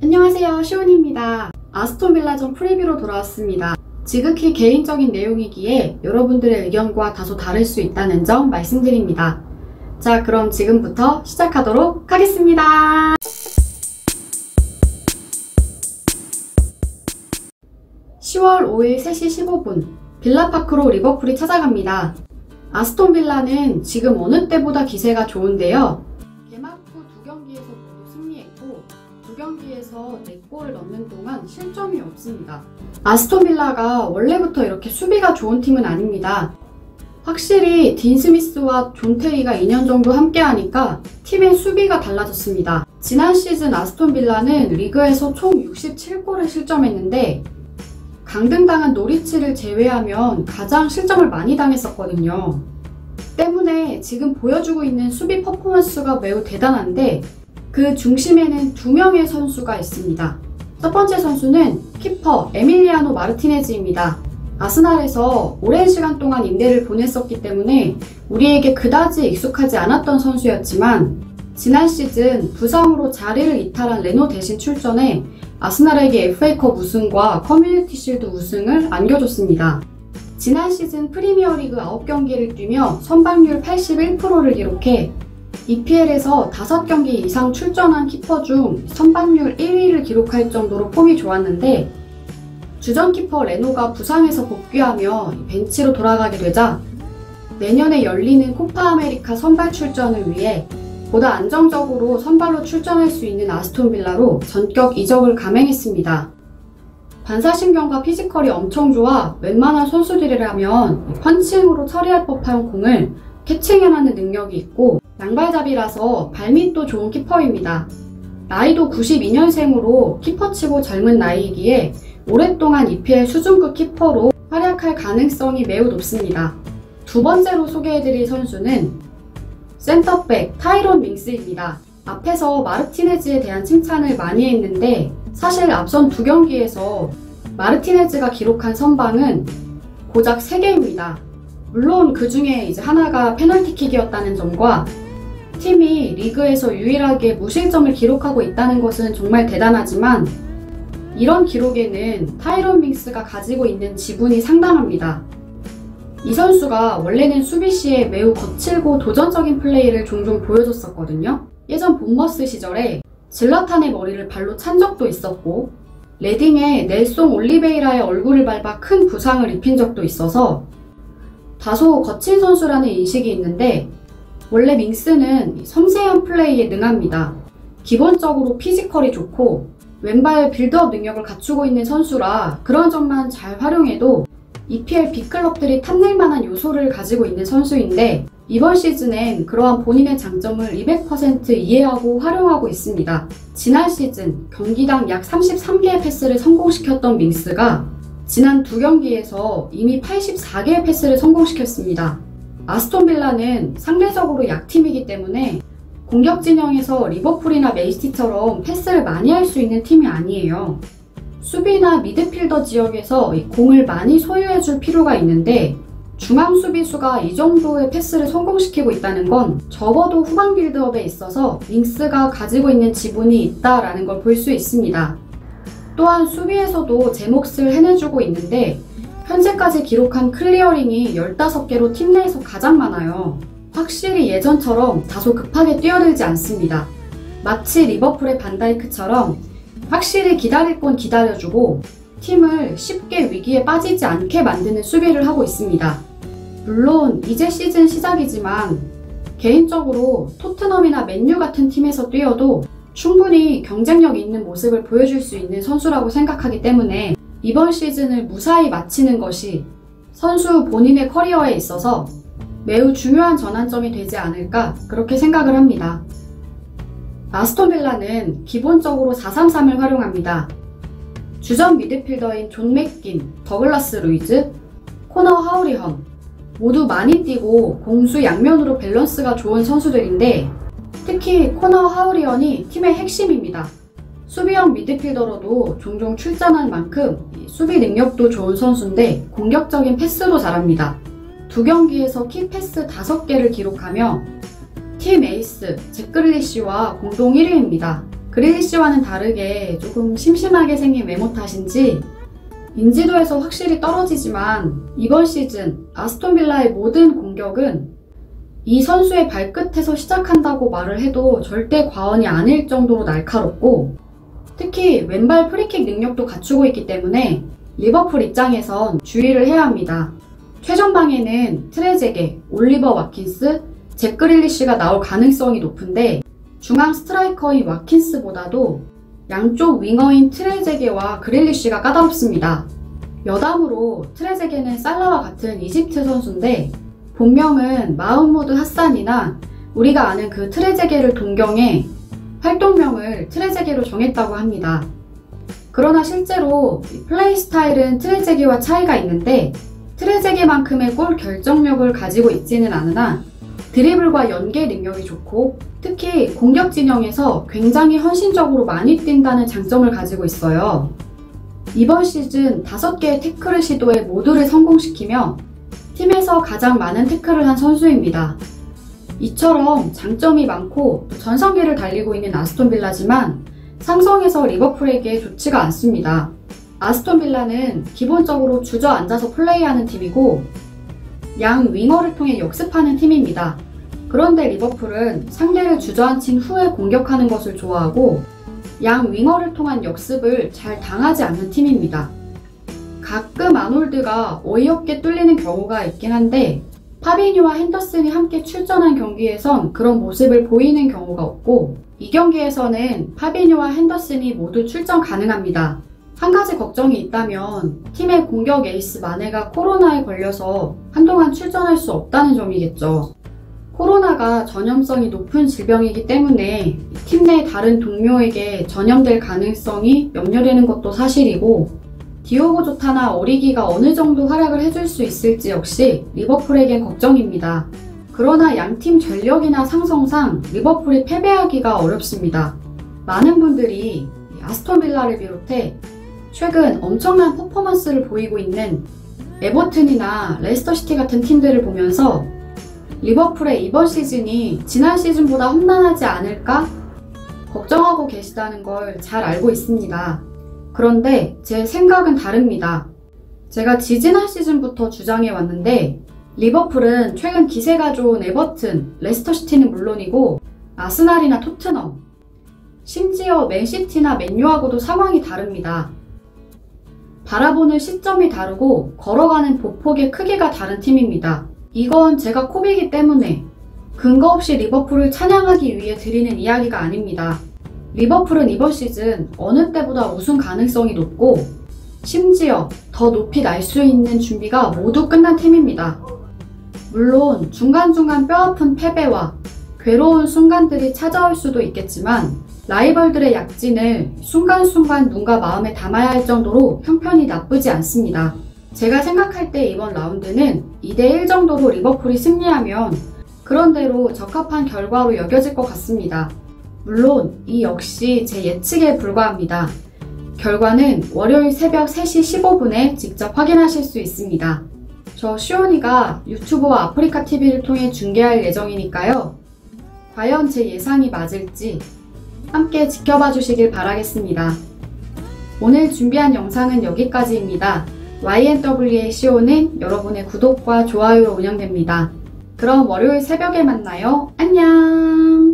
안녕하세요, 시온입니다. 아스톤빌라전 프리뷰로 돌아왔습니다. 지극히 개인적인 내용이기에 여러분들의 의견과 다소 다를 수 있다는 점 말씀드립니다. 자, 그럼 지금부터 시작하도록 하겠습니다. (10월 5일) 3시 15분 빌라파크로 리버풀이 찾아갑니다. 아스톤빌라는 지금 어느 때보다 기세가 좋은데요. 개막 후 2경기에서 모두 승리했고 2경기에서 4골을 넣는 동안 실점이 없습니다. 아스톤빌라가 원래부터 이렇게 수비가 좋은 팀은 아닙니다. 확실히 딘 스미스와 존 테리가 2년 정도 함께하니까 팀의 수비가 달라졌습니다. 지난 시즌 아스톤빌라는 리그에서 총 67골을 실점했는데 강등당한 노리치를 제외하면 가장 실점을 많이 당했었거든요. 때문에 지금 보여주고 있는 수비 퍼포먼스가 매우 대단한데 그 중심에는 2명의 선수가 있습니다. 첫 번째 선수는 키퍼 에밀리아노 마르티네즈입니다. 아스날에서 오랜 시간 동안 임대를 보냈었기 때문에 우리에게 그다지 익숙하지 않았던 선수였지만 지난 시즌 부상으로 자리를 이탈한 레노 대신 출전해 아스날에게 FA컵 우승과 커뮤니티 실드 우승을 안겨줬습니다. 지난 시즌 프리미어리그 9경기를 뛰며 선방률 81%를 기록해 EPL에서 5경기 이상 출전한 키퍼 중 선방률 1위를 기록할 정도로 폼이 좋았는데 주전 키퍼 레노가 부상에서 복귀하며 벤치로 돌아가게 되자 내년에 열리는 코파 아메리카 선발 출전을 위해 보다 안정적으로 선발로 출전할 수 있는 아스톤빌라로 전격 이적을 감행했습니다. 반사신경과 피지컬이 엄청 좋아 웬만한 선수들이라면 펀칭으로 처리할 법한 공을 캐칭해내는 능력이 있고 양발잡이라서 발밑도 좋은 키퍼입니다. 나이도 92년생으로 키퍼치고 젊은 나이이기에 오랫동안 EPL 수준급 키퍼로 활약할 가능성이 매우 높습니다. 두 번째로 소개해드릴 선수는 센터백 타이론 밍스입니다. 앞에서 마르티네즈에 대한 칭찬을 많이 했는데 사실 앞선 2경기에서 마르티네즈가 기록한 선방은 고작 3개입니다. 물론 그 중에 이제 하나가 페널티킥이었다는 점과 팀이 리그에서 유일하게 무실점을 기록하고 있다는 것은 정말 대단하지만 이런 기록에는 타이론 밍스가 가지고 있는 지분이 상당합니다. 이 선수가 원래는 수비 시에 매우 거칠고 도전적인 플레이를 종종 보여줬었거든요. 예전 본머스 시절에 질라탄의 머리를 발로 찬 적도 있었고 레딩에 넬송 올리베이라의 얼굴을 밟아 큰 부상을 입힌 적도 있어서 다소 거친 선수라는 인식이 있는데 원래 밍스는 섬세한 플레이에 능합니다. 기본적으로 피지컬이 좋고 왼발 빌드업 능력을 갖추고 있는 선수라 그런 점만 잘 활용해도 EPL B클럽들이 탐낼 만한 요소를 가지고 있는 선수인데 이번 시즌엔 그러한 본인의 장점을 200% 이해하고 활용하고 있습니다. 지난 시즌 경기당 약 33개의 패스를 성공시켰던 밍스가 지난 2경기에서 이미 84개의 패스를 성공시켰습니다. 아스톤빌라는 상대적으로 약팀이기 때문에 공격 진영에서 리버풀이나 맨시티처럼 패스를 많이 할 수 있는 팀이 아니에요. 수비나 미드필더 지역에서 공을 많이 소유해줄 필요가 있는데 중앙 수비수가 이 정도의 패스를 성공시키고 있다는 건 적어도 후방 빌드업에 있어서 밍스가 가지고 있는 지분이 있다라는 걸 볼 수 있습니다. 또한 수비에서도 제 몫을 해내주고 있는데 현재까지 기록한 클리어링이 15개로 팀 내에서 가장 많아요. 확실히 예전처럼 다소 급하게 뛰어들지 않습니다. 마치 리버풀의 반다이크처럼 확실히 기다릴 건 기다려주고 팀을 쉽게 위기에 빠지지 않게 만드는 수비를 하고 있습니다. 물론 이제 시즌 시작이지만 개인적으로 토트넘이나 맨유 같은 팀에서 뛰어도 충분히 경쟁력 있는 모습을 보여줄 수 있는 선수라고 생각하기 때문에 이번 시즌을 무사히 마치는 것이 선수 본인의 커리어에 있어서 매우 중요한 전환점이 되지 않을까 그렇게 생각을 합니다. 아스톤빌라는 기본적으로 4-3-3을 활용합니다. 주전 미드필더인 존 맥긴, 더글라스 루이즈, 코너 하우리헌 모두 많이 뛰고 공수 양면으로 밸런스가 좋은 선수들인데 특히 코너 하우리헌이 팀의 핵심입니다. 수비형 미드필더로도 종종 출전할 만큼 수비 능력도 좋은 선수인데 공격적인 패스도 잘합니다. 2경기에서 키패스 5개를 기록하며 팀 에이스 잭 그릴리시와 공동 1위입니다. 그릴리시와는 다르게 조금 심심하게 생긴 외모 탓인지 인지도에서 확실히 떨어지지만 이번 시즌 아스톤 빌라의 모든 공격은 이 선수의 발끝에서 시작한다고 말을 해도 절대 과언이 아닐 정도로 날카롭고 특히 왼발 프리킥 능력도 갖추고 있기 때문에 리버풀 입장에선 주의를 해야 합니다. 최전방에는 트레제게, 올리버 와킨스, 잭 그릴리시가 나올 가능성이 높은데 중앙 스트라이커인 와킨스보다도 양쪽 윙어인 트레제게와 그릴리시가 까다롭습니다. 여담으로 트레제게는 살라와 같은 이집트 선수인데 본명은 마흐무드 하산이나 우리가 아는 그 트레제게를 동경해 활동명을 트레제게로 정했다고 합니다. 그러나 실제로 플레이 스타일은 트레제게와 차이가 있는데 트레제게만큼의 골 결정력을 가지고 있지는 않으나 드리블과 연계 능력이 좋고 특히 공격 진영에서 굉장히 헌신적으로 많이 뛴다는 장점을 가지고 있어요. 이번 시즌 5개의 태클을 시도해 모두를 성공시키며 팀에서 가장 많은 태클을 한 선수입니다. 이처럼 장점이 많고 전성기를 달리고 있는 아스톤 빌라지만 상성에서 리버풀에게 좋지가 않습니다. 아스톤 빌라는 기본적으로 주저앉아서 플레이하는 팀이고 양 윙어를 통해 역습하는 팀입니다. 그런데 리버풀은 상대를 주저앉힌 후에 공격하는 것을 좋아하고 양 윙어를 통한 역습을 잘 당하지 않는 팀입니다. 가끔 아놀드가 어이없게 뚫리는 경우가 있긴 한데 파비뉴와 핸더슨이 함께 출전한 경기에선 그런 모습을 보이는 경우가 없고 이 경기에서는 파비뉴와 핸더슨이 모두 출전 가능합니다. 한 가지 걱정이 있다면 팀의 공격 에이스 마네가 코로나에 걸려서 한동안 출전할 수 없다는 점이겠죠. 코로나가 전염성이 높은 질병이기 때문에 팀 내 다른 동료에게 전염될 가능성이 염려되는 것도 사실이고 디오고 조타나 오리기가 어느 정도 활약을 해줄 수 있을지 역시 리버풀에겐 걱정입니다. 그러나 양팀 전력이나 상성상 리버풀이 패배하기가 어렵습니다. 많은 분들이 아스톤 빌라를 비롯해 최근 엄청난 퍼포먼스를 보이고 있는 에버튼이나 레스터시티 같은 팀들을 보면서 리버풀의 이번 시즌이 지난 시즌보다 험난하지 않을까 걱정하고 계시다는 걸 잘 알고 있습니다. 그런데 제 생각은 다릅니다. 제가 지지난 시즌부터 주장해 왔는데 리버풀은 최근 기세가 좋은 에버튼, 레스터시티는 물론이고 아스날이나 토트넘, 심지어 맨시티나 맨유하고도 상황이 다릅니다. 바라보는 시점이 다르고 걸어가는 보폭의 크기가 다른 팀입니다. 이건 제가 코비기 때문에 근거 없이 리버풀을 찬양하기 위해 드리는 이야기가 아닙니다. 리버풀은 이번 시즌 어느 때보다 우승 가능성이 높고 심지어 더 높이 날 수 있는 준비가 모두 끝난 팀입니다. 물론 중간중간 뼈아픈 패배와 괴로운 순간들이 찾아올 수도 있겠지만 라이벌들의 약진을 순간순간 눈과 마음에 담아야 할 정도로 형편이 나쁘지 않습니다. 제가 생각할 때 이번 라운드는 2대1 정도로 리버풀이 승리하면 그런대로 적합한 결과로 여겨질 것 같습니다. 물론 이 역시 제 예측에 불과합니다. 결과는 월요일 새벽 3시 15분에 직접 확인하실 수 있습니다. 저 시온이가 유튜브와 아프리카 TV를 통해 중계할 예정이니까요. 과연 제 예상이 맞을지 함께 지켜봐 주시길 바라겠습니다. 오늘 준비한 영상은 여기까지입니다. YNW의 시온은 여러분의 구독과 좋아요로 운영됩니다. 그럼 월요일 새벽에 만나요. 안녕!